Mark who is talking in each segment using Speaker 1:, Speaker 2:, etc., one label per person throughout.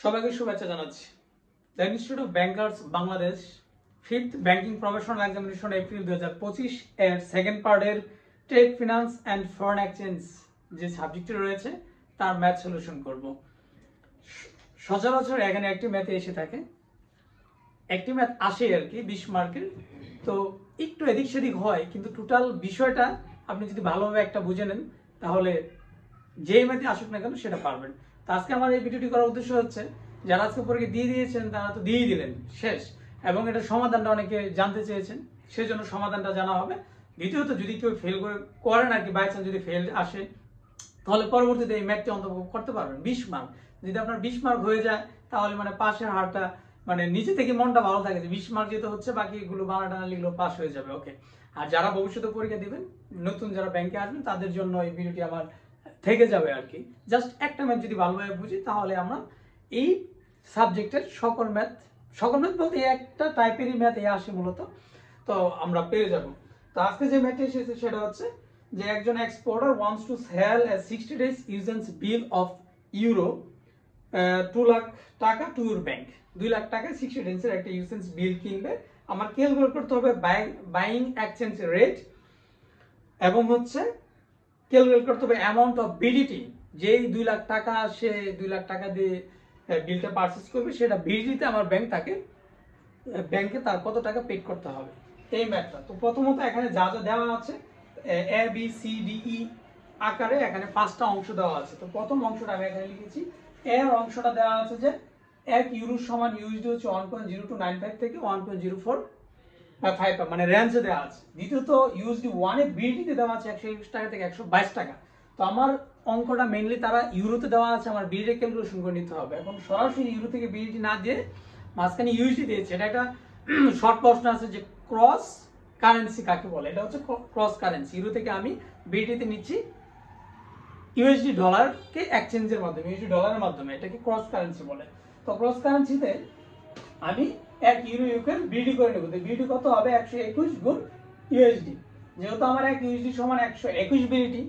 Speaker 1: সবাইকে শুভেচ্ছা জানাচ্ছি। The institute of bankers Bangladesh 5th banking professional examination April 2025 এর সেকেন্ড পার্টের trade finance and foreign exchange যে সাবজেক্টটি রয়েছে তার ম্যাথ সলিউশন করব। সচরাচর এখানে একটি ম্যাথ এসে থাকে, একটি ম্যাথ আসে আর কি 20 মার্কের, তো একটু এদিক সেদিক হয়, কিন্তু টোটাল বিষয়টা আপনি যদি ভালোভাবে একটা বুঝে নেন তাহলে যেই ম্যাথে আসুক না কেন সেটা পারবেন। তো আজকে আমার এই ভিডিওটি করার উদ্দেশ্য হচ্ছে, যারা আজকে পরীক্ষা দিয়ে দিয়েছেন তারা তো দিয়েই দিলেন শেষ, এবং এটা সমাধানটা অনেকে জানতে চেয়েছেন, সেই জন্য সমাধানটা জানা হবে। দ্বিতীয়ত যদি কেউ ফেল করেন আর কি, বাই চান্স যদি ফেল আসে তাহলে পরবর্তীতে এই ম্যাথটি অন্তর্ভুক্ত করতে পারবেন 20 মার্ক। যদি আপনার 20 মার্ক হয়ে যায় তাহলে মানে পাশের হারটা মানে নিজে থেকে মনটা ভালো থাকে যে 20 মার্ক যেতে হচ্ছে, বাকিগুলো বাংলা টানা লিখলেও পাস হয়ে যাবে। ওকে, আর যারা ভবিষ্যতে পরীক্ষা দিবেন, নতুন যারা ব্যাংকে আসবেন, তাদের জন্য এই ভিডিওটি আমার থেকে যাবে আর কি। জাস্ট একটা ম্যাথ যদি ভালোভাবে বুঝি তাহলে আমরা এই সাবজেক্টের সকল ম্যাথ বলতে একটা টাইপেরই ম্যাথ আসে মূলত, তো আমরা পেয়ে যাব। তো আজকে যে ম্যাথটি এসেছে সেটা হচ্ছে যে একজন exporter wants to sell a 60 days usance bill of euro 2 lakh টাকা টু ইউর ব্যাংক। 2 লাখ টাকা 60 days এর একটা ইউজেন্স বিল কিনবে। আমার ক্যালকুলেট করতে হবে বাইং এক্সচেঞ্জ রেট, এবং হচ্ছে ক্যালকুলেট করতে হবে অ্যামাউন্ট অফ বিডিটি। যেই 2 লাখ টাকা সে 2 লাখ টাকা দিয়ে বিলটা পারচেজ করবে, সেটা বিডিটিতে আমার ব্যাংকে তার কত টাকা পেড করতে হবে, এই ম্যাথটা। তো প্রথমত এখানে যা যা দেওয়া আছে A B C D E আকারে এখানে 5টা অংশ দেওয়া আছে। তো প্রথম অংশটা আমি এখানে লিখেছি। এর অংশটা দেওয়া আছে যে 1 ইউরো সমান ইউএসডি হচ্ছে 1.0295 থেকে 1.04 মানে রেঞ্জে দেওয়া আছে। দ্বিতীয়ত ইউএসডি 1 এ বিডিতে দেওয়া আছে 121 টাকা থেকে 122 টাকা। তো আমার অঙ্কটা মেইনলি তারা ইউরোতে দেওয়া আছে, আমার বিডি ক্যালকুলেশন করে নিতে হবে। এখন সরাসরি ইউরো থেকে বিডি না দিয়ে মাঝখানে ইউএসডি দিয়েছে। এটা একটা শর্ট প্রশ্ন আছে যে ক্রস কারেন্সি কাকে বলে। এটা হচ্ছে ক্রস কারেন্সি। ইউরো থেকে আমি বিডিতে নিচ্ছি ইউএসডি ডলারকে এক্সচেঞ্জের মাধ্যমে, ইউএসডি ডলারের মাধ্যমে, এটাকে ক্রস কারেন্সি বলে। তো ক্রস কারেন্সিতে আমি 1 ইউরো ইউকে বিডি করে নেব। তো বিডি কত হবে? 121 গুণ ইউএসডি। যেহেতু আমার 1 ইউএসডি সমান 121 বিডি,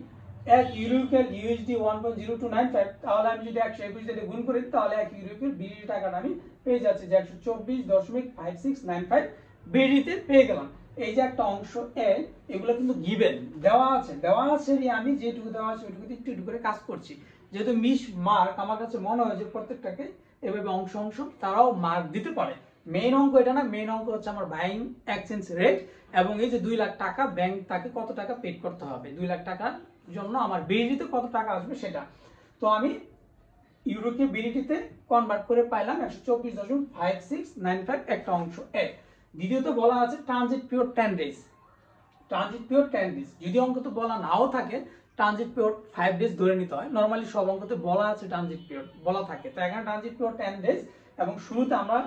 Speaker 1: 1 ইউরোকে ইউএসডি 1.0295, তাহলে আমি যদি 121 দিয়ে গুণ করি তাহলে 1 ইউরোকে বিডি টাকাটা আমি পেয়ে যাচ্ছি যে 124.5695 বিডিতে পেয়ে গেলাম। এই যে একটা অংশ এ, এগুলো কিন্তু গিভেন দেওয়া আছে আমি যেটুকু দেওয়া আছে ওইটুকু একটু একটু করে কাজ করছি। যেহেতু মিস মার্ক আমার কাছে মনে হয় যে প্রত্যেকটাকে এভাবে অংশ তারাও মার্ক দিতে পারে। মেইন অঙ্ক এটা না, মেইন অঙ্ক হচ্ছে আমার বাইং এক্সচেঞ্জ রেট, এবং এই যে 2 লাখ টাকা ব্যাংক তাকে কত টাকা পেড করতে হবে, 2 লাখ টাকার জন্য আমার বিডিতে কত টাকা আসবে সেটা। তো আমি ইউরোকে বিডিতে কনভার্ট করে পাইলাম 124.5695 একটা অংশ এ। দ্বিতীয়ত বলা আছে transit period 10 days। Transit period 10 days যদি অঙ্কতে বলা নাও থাকে, ট্রানজিট পিরিয়ড 5 days ধরে নিতে হয়। নরমালি সব অঙ্কতে বলা আছে ট্রানজিট পিরিয়ড বলা থাকে। তো এখানে ট্রানজিট পিরিয়ড 10 days, এবং শুরুতে আমরা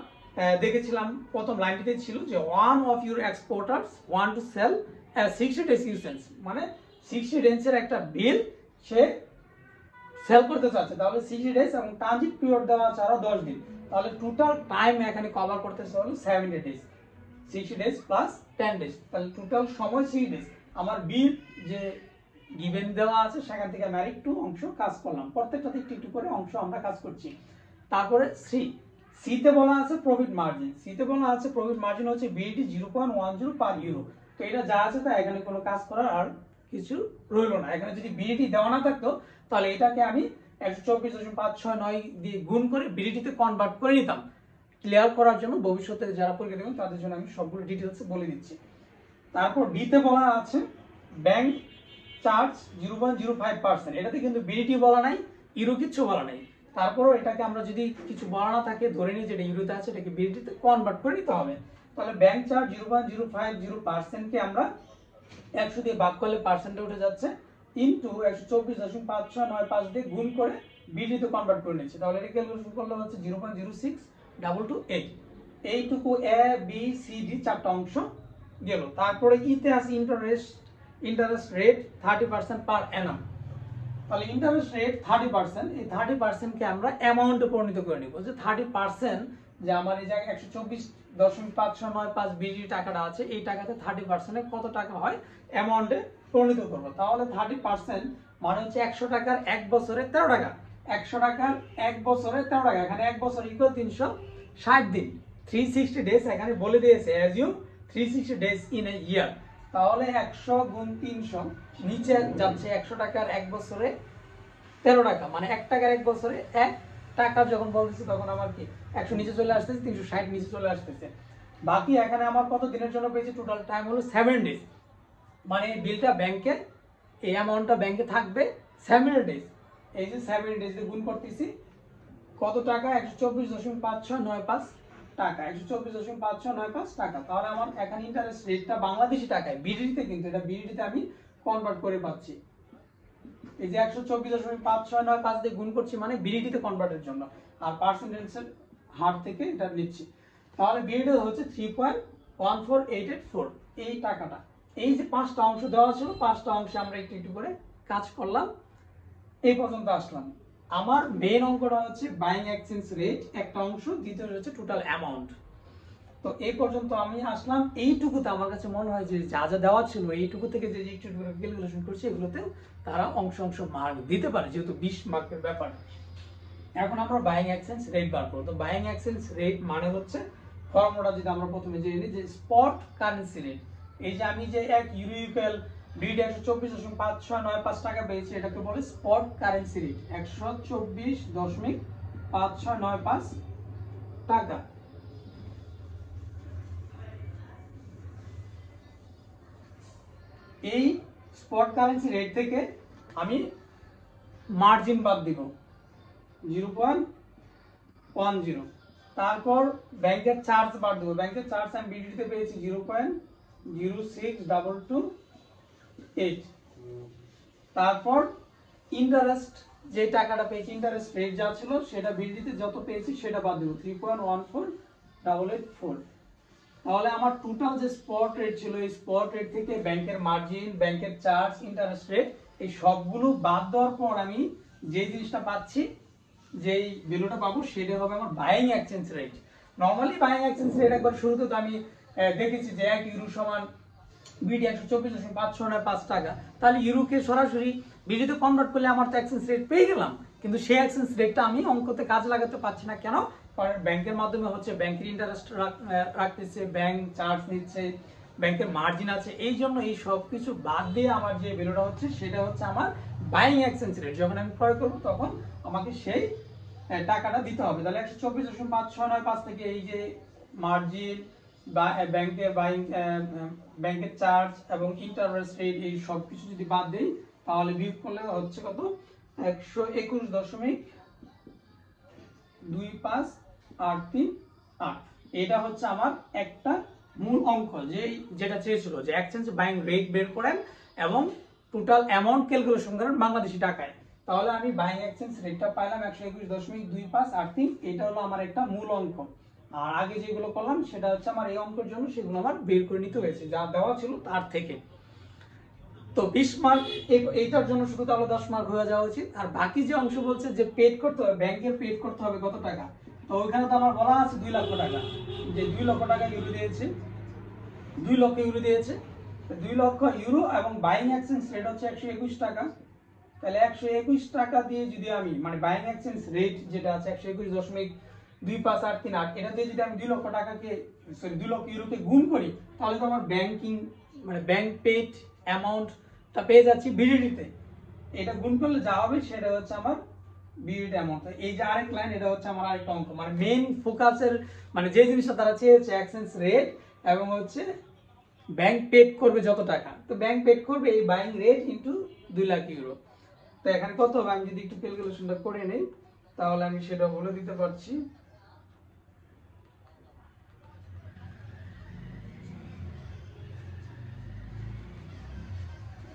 Speaker 1: দেখেছিলাম প্রথম লাইনটিতে ছিল যে one of your exporters want to sell 60 days usance, মানে 60 days এর একটা বিল সে সেল করতে চাচ্ছে। তাহলে 60 days এবং ট্রানজিট পিরিয়ড দেওয়া আছে আরো 10 দিন, তাহলে টোটাল টাইম এখানে কভার করতেছে হলো 70 days। 60 days প্লাস 10 days, তাহলে টোটাল সময় 60 days। আমার বিল যে গিভেন দেওয়া আছে সেখান থেকে আমি আরেকটু অংশ কাজ করলাম, প্রত্যেকটাতে একটু একটু করে অংশ আমরা কাজ করছি। তারপরে সিতে বলা আছে প্রফিট মার্জিন। সিতে বলা আছে প্রফিট মার্জিন হচ্ছে বিডি 0.10 পার ইউরো। তো এটা যা আছে তা এখানে কোনো কাজ করার আর কিছু রইলো না। এখানে যদি বিডি দেওয়া না থাকতো তাহলে এটাকে আমি 124.569 দিয়ে গুণ করে বিডিতে কনভার্ট করে নিতাম। ক্লিয়ার করার জন্য ভবিষ্যতে যারা পরীক্ষা দেবেন তাদের জন্য আমি সবগুলো ডিটেইলস বলে দিচ্ছি। তারপর ডিতে বলা আছে ব্যাংক চার্জ 0.05%। এটাতে কিন্তু বিডিটি বলা নাই, ইউরো কিছু বলা নাই। তারপরও এটাকে আমরা যদি কিছু বলা না থাকে ধরে নিই যেটা ইউরোতে আছে, এটাকে বিডিতে কনভার্ট করে নিতে হবে। তাহলে ব্যাংক চার্জ 0.050% কে আমরা 100 দিয়ে ভাগ করলে পার্সেন্টে উঠে যাচ্ছে, ইনটু 124.5695 দিয়ে গুণ করে বিডিতে কনভার্ট করে নিচ্ছি। তাহলে এটা ক্যালকুলেশন করলে হচ্ছে 0.06228। এইটুকু এ বি সি ডি চারটা অংশ গেল। তারপরে ইতে আছে ইন্টারেস্ট রেট 30% পার অ্যানাম। তাহলে ইন্টারেস্ট রেট 30%, এই 30% কে আমরা অ্যামাউন্টে পরিণত করে নিব। যে 30% যে আমার এই জায়গায় 124.5695 বিডি টাকাটা আছে, এই টাকাতে 30% এ কত টাকা হয় অ্যামাউন্টে পরিণত করব। তাহলে 30% মানে হচ্ছে 100 টাকার 1 বছরে 13 টাকা। 100 টাকার 1 বছরে 13 টাকা, এখানে 1 বছর ইকুয়াল 360 দিন, 360 ডেজ এখানে বলে দিয়েছে অ্যাজিউম 360 ডেজ ইন এ ইয়ার। তাহলে 100 গুণ 300 নিচে যাচ্ছে 100 টাকার 1 বছরে 13 টাকা, মানে 1 টাকার 1 বছরে 1 টাকা যখন বলতেছি তখন আমার কি 100 নিচে চলে আসতেছে, 360 নিচে চলে আসতেছে। বাকি এখানে আমার কত দিনের জন্য পেয়েছি, টোটাল টাইম হলো 7 ডেজ, মানে বিলটা ব্যাংকে, এই অ্যামাউন্টটা ব্যাংকে থাকবে 7 ডেজ। এই যে 7 ডেজ গুণ করতেছি কত টাকা, 124.5695 টাকা, 124.5695 টাকা। তাহলে আমার এখানে ইন্টারেস্ট রেটটা বাংলাদেশি টাকায়, বিডিতে, কিন্তু এটা বিডিতে আমি কনভার্ট করে পাচ্ছি। এই যে 124.5695 দিয়ে গুণ করছি মানে বিডিতে কনভার্টের জন্য, আর পার্সেন্টেজের হার থেকে এটা নিচ্ছি। তাহলে বিডিতে হচ্ছে 3.14884 এই টাকাটা। এই যে 5টা অংশ দেওয়া ছিল, 5টা অংশে আমরা একটু একটু করে কাজ করলাম, এই পর্যন্ত আসলাম। আমার মেইন অঙ্কটা হচ্ছে বাইং এক্সচেঞ্জ রেট একটা অংশ, দ্বিতীয় হচ্ছে টোটাল অ্যামাউন্ট। তো এই পর্যন্ত আমি আসলাম। এইটুকুতে আমার কাছে মনে হয় যে যা যা দেওয়া ছিল এইটুকু থেকে যে একটু ক্যালকুলেশন করছি এগুলোতে তারা অংশ অংশ মার্ক দিতে পারে, যেহেতু 20 মার্কের ব্যাপার। এখন আমরা বাইং এক্সচেঞ্জ রেট বার করব। তো বাইং এক্সচেঞ্জ রেট মানে হচ্ছে ফর্মুলা যদি আমরা প্রথমে জেনে নিই, যে স্পট কারেন্সি রেট। এই যে আমি যে 1 ইউরো ইকুয়াল বিডি 124.5695 টাকা পেয়েছি, এটাকে বলে স্পট কারেন্সি রেট, 124.5695 টাকা। এই স্পট কারেন্সি রেট থেকে আমি মার্জিন বাদ দিব 0.10, তারপর ব্যাংকের চার্জ বাদ দেবো। ব্যাংকের চার্জ আমি বিডিতে পেয়েছি 0.06228। তারপর ইন্টারেস্ট যে টাকাটা পেয়েছি, ইন্টারেস্ট রেট যা ছিল সেটা বিডিতে যত পেয়েছি সেটা বাদ দেবো 3.14884। তাহলে আমার টোটাল যে স্পট রেট ছিল, এই স্পট রেট থেকে ব্যাংকের মার্জিন, ব্যাংকের চার্জ, ইন্টারেস্ট রেট এই সবগুলো বাদ দেওয়ার পর আমি যে জিনিসটা পাচ্ছি, যেই ভ্যালুটা পাবো সেটা হবে আমার buying exchange rate. Normally buying exchange rate একবার শুরুতে তো আমি দেখেছি যে 1 ইউরো সমান বিডি 124.5695 টাকা। তাহলে ইউরোকে সরাসরি বিডিতে কনভার্ট করলে আমার তো এক্সচেঞ্জ রেট পেয়ে গেলাম, কিন্তু সেই এক্সচেঞ্জ রেটটা আমি অঙ্কতে কাজ লাগাতে পারছি না। কেন? কারণ ব্যাংকের মাধ্যমে হচ্ছে, ব্যাংকের ইন্টারেস্ট রাখতেছে, ব্যাংক চার্জ নিচ্ছে, ব্যাংকের মার্জিন আছে, এই জন্য এই সব কিছু বাদ দিয়ে আমার যে ভ্যালুটা হচ্ছে সেটা হচ্ছে আমার বাইং এক্সচেঞ্জ রেট। যখন আমি ক্রয় করবো তখন আমাকে সেই টাকাটা দিতে হবে। তাহলে 124.5695 থেকে এই যে মার্জিন বা ব্যাংকের বাইং, ব্যাংকের চার্জ এবং ইন্টারেস্ট রেট এই সব কিছু যদি বাদ দেই তাহলে বিয়োগ করলে হচ্ছে কত, 121.2583। এটা হচ্ছে আমার একটা মূল অঙ্ক, যেটা চেয়েছিল যে এক্সচেঞ্জ বাইং রেট বের করেন এবং টোটাল অ্যামাউন্ট ক্যালকুলেশন করেন বাংলাদেশি টাকায়। তাহলে আমি বাইং এক্সচেঞ্জ রেটটা পাইলাম 121.2583। এটা হলো আমার একটা মূল অঙ্ক। আর আগে যেগুলো করলাম সেটা হচ্ছে আমার এই অঙ্কের জন্য, সেগুলো আমার বের করে নিতে হয়েছে যা দেওয়া ছিল তার থেকে। তো 20 মার্ক এইটার জন্য শুধু তাহলে 10 মার্ক হয়ে যাওয়া উচিত। আর বাকি যে অংশ বলছে যে পেড করতে হবে, ব্যাংকের পেড করতে হবে কত টাকা, তো ওইখানে তো আমার বলা আছে 2 লক্ষ টাকা, যে 2 লক্ষ টাকা ইউরো দিয়েছে, 2 লক্ষ ইউরো দিয়েছে। 2 লক্ষ ইউরো এবং বাইং এক্সচেঞ্জ রেট হচ্ছে 121 টাকা। তাহলে 121 টাকা দিয়ে যদি আমি, মানে বাইং এক্সচেঞ্জ রেট যেটা আছে 121.2583, এটা দিয়ে যদি আমি 2 লক্ষ টাকাকে, সরি 2 লক্ষ ইউরোকে গুণ করি, তাহলে তো আমার ব্যাংকিং, মানে ব্যাংক পেড অ্যামাউন্টটা পেয়ে যাচ্ছি বিডিতে। এটা গুণ করলে যা হবে সেটা হচ্ছে আমার বিডিতে অ্যামাউন্ট। এই যে আরেক লাইন, এটা হচ্ছে আমার আরেকটা অঙ্ক, মানে মেইন ফোকাসের, মানে যে জিনিসটা তারা চেয়েছে এক্সচেঞ্জ রেট এবং হচ্ছে ব্যাংক পেড করবে যত টাকা, তো ব্যাংক পেড করবে এই buying rate into 2 lakh euro. তো এখানে কত হবে আমি যদি একটু ক্যালকুলেশনটা করে নেই তাহলে আমি সেটা বলে দিতে পারছি।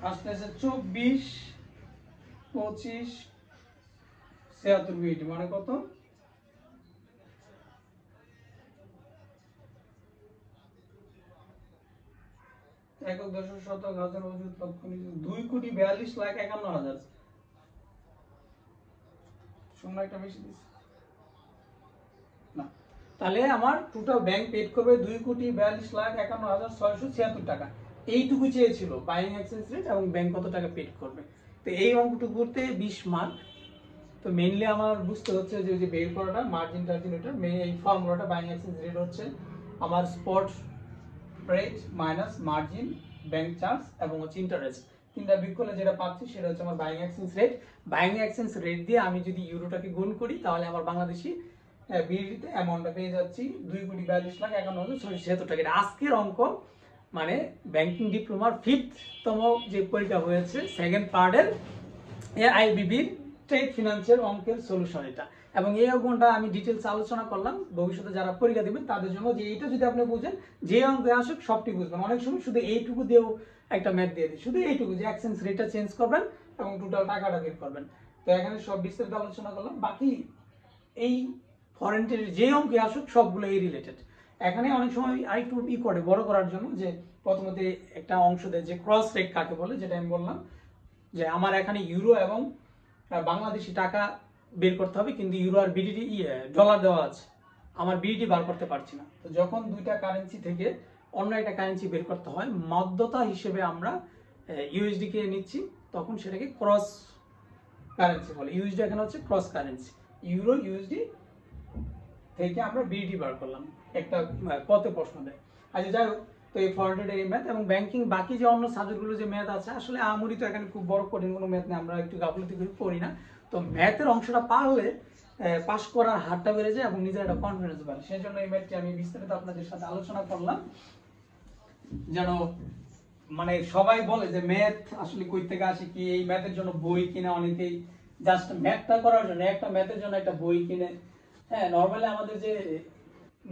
Speaker 1: আসতে আছে 24, 25, 76 বিডি, মানে কত, একক দশক শতক হাজার অযুত লক্ষ 2,42,51,000। সময় একটা বেশি দিচ্ছে না। তাহলে আমার টোটাল ব্যাংক পেড করবে 2,42,51,676 টাকা। এইটুকু চেয়েছিল বাইং এক্সচেঞ্জ রেট এবং ব্যাংক কত টাকা পেড করবে। তো এই অঙ্কটুকু করতে 20 মার্ক। তো মেইনলি আমার বুঝতে হচ্ছে যে ওই যে বের করাটা মার্জিন টার্জিন, এটা এই ফর্মুলাটা বাইং এক্সচেঞ্জ রেট হচ্ছে আমার spot rate minus margin, bank charge এবং হচ্ছে ইন্টারেস্ট, তিনটা বিয়োগ করলে যেটা পাচ্ছি সেটা হচ্ছে আমার buying exchange rate. Buying exchange rate দিয়ে আমি যদি ইউরোটাকে গুণ করি তাহলে আমার বাংলাদেশি বিডিতে অ্যামাউন্টটা পেয়ে যাচ্ছি 2,42,51,676 টাকা। এটা আজকের অঙ্ক, মানে ব্যাংকিং ডিপ্লোমার 5th-তম যে পরীক্ষা হয়েছে সেকেন্ড পার্টের আইবিবির ট্রেড ফিনান্সের অঙ্কের সলিউশন এটা। এবং এই অঙ্কটা আমি ডিটেলস আলোচনা করলাম ভবিষ্যতে যারা পরীক্ষা দেবেন তাদের জন্য, যে এইটা যদি আপনি বুঝেন যে অঙ্কে আসুক সবটি বুঝবেন। অনেক সময় শুধু এইটুকু দিয়েও একটা ম্যাথ দিয়ে দিই, শুধু এইটুকু যে এক্সচেঞ্জ রেটটা চেঞ্জ করবেন এবং টোটাল টাকাটা বের করবেন। তো এখানে সব বিস্তারিত আলোচনা করলাম, বাকি এই ফরেন ট্রেডের যে অঙ্কে আসুক সবগুলো এই রিলেটেড। এখানে অনেক সময় আরেকটু করে বড় করার জন্য যে প্রথমত একটা অংশ দেয় যে ক্রস রেট কাকে বলে, যেটা আমি বললাম যে আমার এখানে ইউরো এবং বাংলাদেশি টাকা বের করতে হবে, কিন্তু ইউরো আর বিডিটি ডলার দেওয়া আছে, আমার বিডিটি বার করতে পারছি না। তো যখন দুইটা কারেন্সি থেকে অন্য একটা কারেন্সি বের করতে হয়, মধ্যতা হিসেবে আমরা ইউএসডি কে নিচ্ছি, তখন সেটাকে ক্রস কারেন্সি বলে। ইউএসডি এখানে হচ্ছে ক্রস কারেন্সি, ইউরো ইউএসডি থেকে আমরা বিডিটি বার করলাম, একটা পথে প্রশ্ন দেয়। আচ্ছা যাই হোক, তো এই ফরেন এই ম্যাথ এবং ব্যাংকিং বাকি যে অন্য সাবজেক্টগুলো যে ম্যাথ আছে, আসলে আমরি তো এখানে খুব বড় কঠিন কোনো ম্যাথ নেই, আমরা একটু গাফলতি করে পড়ি না। তো ম্যাথের অংশটা পারলে পাস করার হারটা বেড়ে যায় এবং নিজের একটা কনফিডেন্স বাড়ে। সেই জন্য এই ম্যাথটি আমি বিস্তারিত আপনাদের সাথে আলোচনা করলাম, যেন মানে সবাই বলে যে ম্যাথ আসলে কই থেকে আসে, কি এই ম্যাথের জন্য বই কিনে অনেকেই জাস্ট ম্যাথটা করার জন্য একটা ম্যাথের জন্য একটা বই কিনে। হ্যাঁ, নর্মালি আমাদের যে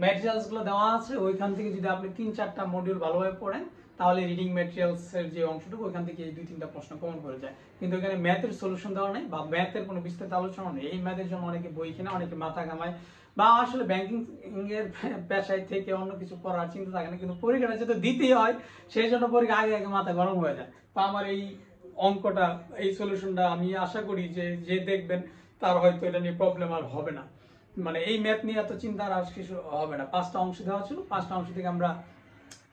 Speaker 1: ম্যাটেরিয়ালস গুলো দেওয়া আছে ওইখান থেকে যদি আপনি 3-4টা মডিউল ভালোভাবে পড়েন তাহলে রিডিং ম্যাটেরিয়ালস এর যে অংশটুকু ওইখান থেকে এই 2-3টা প্রশ্ন কমন করে যায়। কিন্তু এখানে ম্যাথের সলিউশন দেওয়া নেই বা ম্যাথের কোনো বিস্তারিত আলোচনা নেই। এই ম্যাথের জন্য অনেকে বই কিনে, অনেকে মাথা ঘামায়, বা আসলে ব্যাংকিং এর পেশায় থেকে অন্য কিছু করার চিন্তা থাকে না, কিন্তু পরীক্ষাটা যেহেতু দিতেই হয় সেই জন্য পরীক্ষা আগে আগে মাথা গরম হয়ে যায়। তো আমার এই অঙ্কটা, এই সলিউশনটা আমি আশা করি যে যে দেখবেন তার হয়তো এটা নিয়ে প্রবলেম আর হবে না, মানে এই ম্যাথ নিয়ে এত চিন্তা আর কিছু হবে না। 5টা অংশ দেওয়া ছিল, 5টা অংশ থেকে আমরা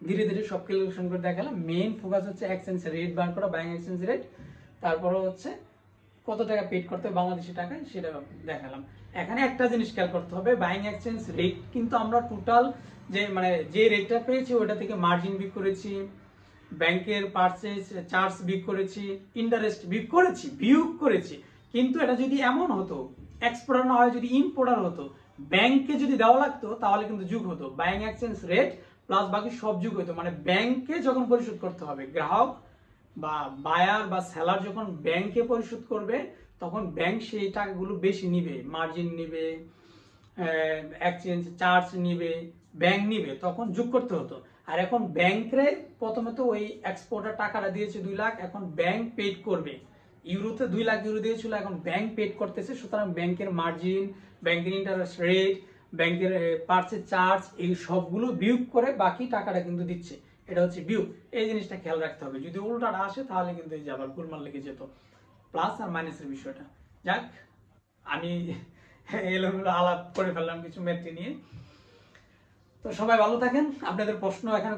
Speaker 1: ধীরে ধীরে সব ক্যালকুলেশন করে দেখালাম। মেইন ফোকাস হচ্ছে এক্সচেঞ্জ রেট বার করা, বাইং এক্সচেঞ্জ রেট, তারপরে হচ্ছে কত টাকা পেড করতে হবে বাংলাদেশি টাকায় সেটা দেখালাম। এখানে একটা জিনিস খেয়াল করতে হবে, বাইং এক্সচেঞ্জ রেট কিন্তু আমরা টোটাল যে মানে যে রেটটা পেয়েছি ওটা থেকে মার্জিন বিক করেছি, ব্যাংকের পারচেজ চার্জ বিক করেছি, ইন্টারেস্ট বিয়োগ করেছি। কিন্তু এটা যদি এমন হতো এক্সপোর্টার না হয় যদি ইম্পোর্টার হতো, ব্যাংকে যদি দেওয়া লাগতো তাহলে কিন্তু যুগ হতো বাইং এক্সচেঞ্জ রেট প্লাস বাকি সব যুগ হতো। মানে ব্যাংকে যখন পরিশোধ করতে হবে, গ্রাহক বা বায়ার বা সেলার যখন ব্যাংকে পরিশোধ করবে তখন ব্যাংক সেই টাকাগুলো বেশি নিবে, মার্জিন নিবে, এক্সচেঞ্জ চার্জ নিবে, ব্যাংক নিবে, তখন যোগ করতে হতো। আর এখন ব্যাংকে প্রথমে তো ওই এক্সপোর্টার টাকাটা দিয়েছে 2 লাখ, এখন ব্যাংক পেড করবে, ইউরোতে 2 লাখ ইউরো দিয়েছিল, এখন ব্যাংক পেড করতেছে, সুতরাং ব্যাংকের মার্জিন, ব্যাংকের ইন্টারেস্ট রেট, ব্যাংকের পার্চেজ চার্জ, এই সবগুলো বিয়োগ করে বাকি টাকাটা কিন্তু দিচ্ছে, এটা হচ্ছে বিয়োগ। এই জিনিসটা খেয়াল রাখতে হবে, যদি উল্টাটা আসে তাহলে কিন্তু এই যে আবার গোলমাল লেগে যেত, প্লাস আর মাইনাসের বিষয়টা। যাক, আমি এলোমেলো আলাপ করে ফেললাম কিছু ম্যাথ নিয়ে। তো সবাই ভালো থাকেন, আপনাদের প্রশ্ন এখানে